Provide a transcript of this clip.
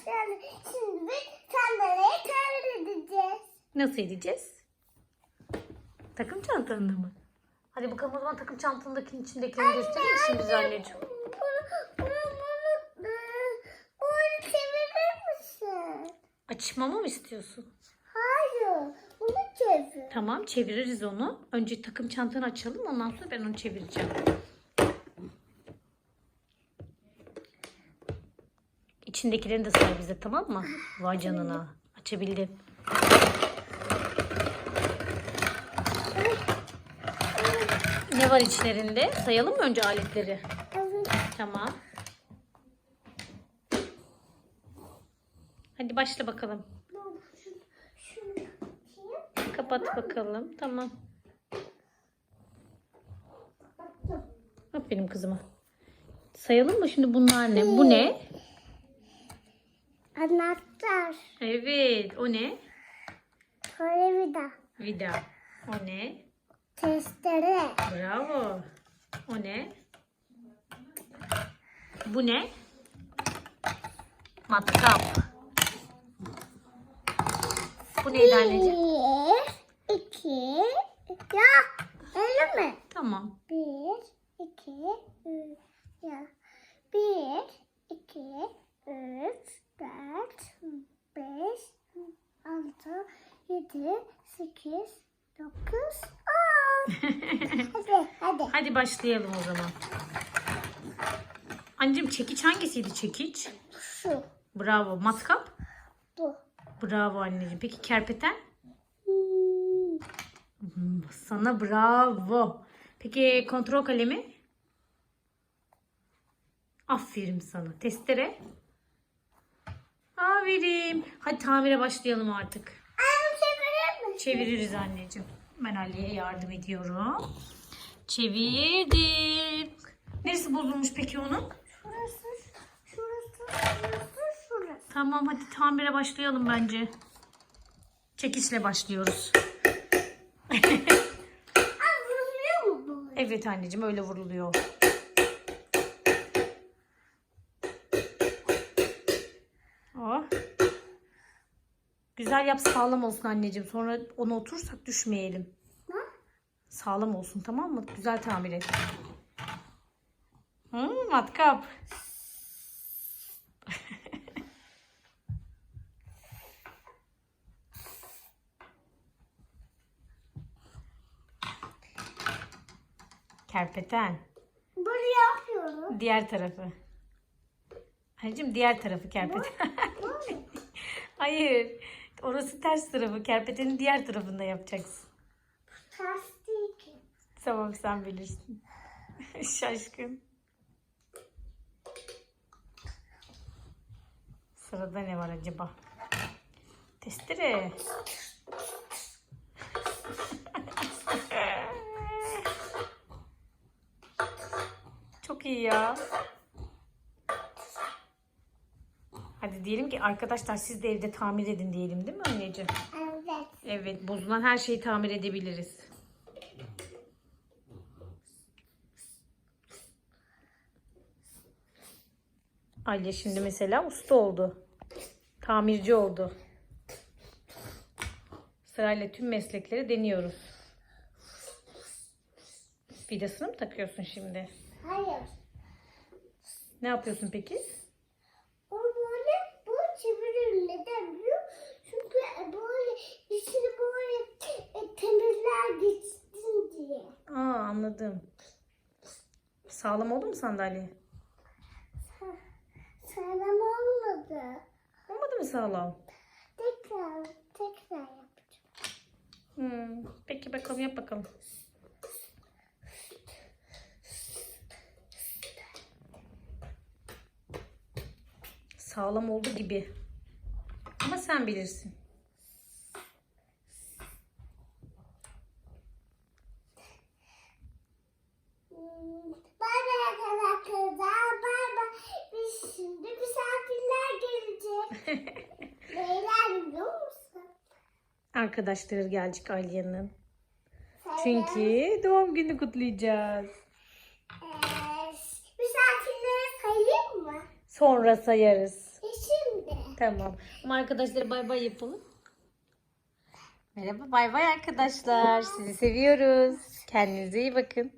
Yani şimdi biz sandalyeyi tamir edeceğiz. Nasıl edeceğiz? Takım çantanında mı? Hadi bakalım o zaman takım çantanındakinin içindekileri gösterir misin bize anneciğim? Bunu çevirir misin? Açmamı mı istiyorsun? Hayır. Bunu çevir. Tamam, çeviririz onu. Önce takım çantanı açalım, ondan sonra ben onu çevireceğim. İçindekilerini de say bize, tamam mı? Vay canına. Açabildim. Ne var içlerinde? Sayalım mı önce aletleri? Evet. Tamam. Hadi başla bakalım. Şunu kapatayım. Kapat bakalım. Tamam. Aferin kızıma. Sayalım mı şimdi bunlar ne? Bu ne? Anahtar. Evet. O ne? Tornavida. Vida. O ne? Testere. Bravo. O ne? Bu ne? Matkap. Bu neydi anneciğim? Bir, iki, ya öyle mi? Tamam. Bir, iki, üç, ya. Bir, iki, üç, dört, beş, altı, yedi, sekiz, dokuz, on. Hadi. Hadi başlayalım o zaman. Anneciğim çekiç hangisiydi çekiç? Şu, Bravo. Matkap? bu. Bravo anneciğim. Peki kerpeten? Hmm. Sana bravo. Peki kontrol kalemi? Aferin sana. Testere? Aferin. Hadi tamire başlayalım artık. Anne çevirir misin? Çeviririz anneciğim. Ben Ali'ye yardım ediyorum. Çevirdim. Neresi bozulmuş peki onun? Şurası, şurası. Tamam hadi tamire başlayalım bence. Çekişle başlıyoruz. Aa, vuruluyor mu bu? Evet anneciğim öyle vuruluyor. Oh. Güzel yap, sağlam olsun anneciğim. Sonra onu otursak düşmeyelim. Ne? Sağlam olsun, tamam mı? Güzel tamir et. Matkap. Kerpeten. Buraya yapıyorum. Diğer tarafı. Anneciğim diğer tarafı kerpeten. Hayır. Orası ters tarafı. Kerpetenin diğer tarafında yapacaksın. Ters değil ki. Tamam sen bilirsin. Şaşkın. Sırada ne var acaba? Testere. Çok iyi ya. Hadi diyelim ki arkadaşlar siz de evde tamir edin diyelim, değil mi anneciğim? Evet. Evet, bozulan her şeyi tamir edebiliriz. Aliye şimdi mesela usta oldu. Tamirci oldu. Sırayla tüm meslekleri deniyoruz. Vidasını mı takıyorsun şimdi? Hayır. Ne yapıyorsun peki? O böyle bu çeviriyor. Neden biliyor? Çünkü böyle içine böyle temizler geçsin diye. Aa, anladım. Sağlam oldu mu sandalye? Sağlam olmadı. Olmadı mı sağlam? Tekrar yapacağım. Peki bakalım, yap bakalım. Sağlam oldu gibi. Ama sen bilirsin. Bay bay arkadaşlar. Bay bay. Biz şimdi misafirler gelecek. Neyler biliyor musun? Arkadaşları gelecek Aliye'nin. Sayın, Çünkü doğum günü kutlayacağız. Misafirleri sayayım mı? Sonra sayarız. Şimdi. Tamam. Ama arkadaşlara bay bay yapalım. Merhaba bay bay arkadaşlar. Sizi seviyoruz. Kendinize iyi bakın.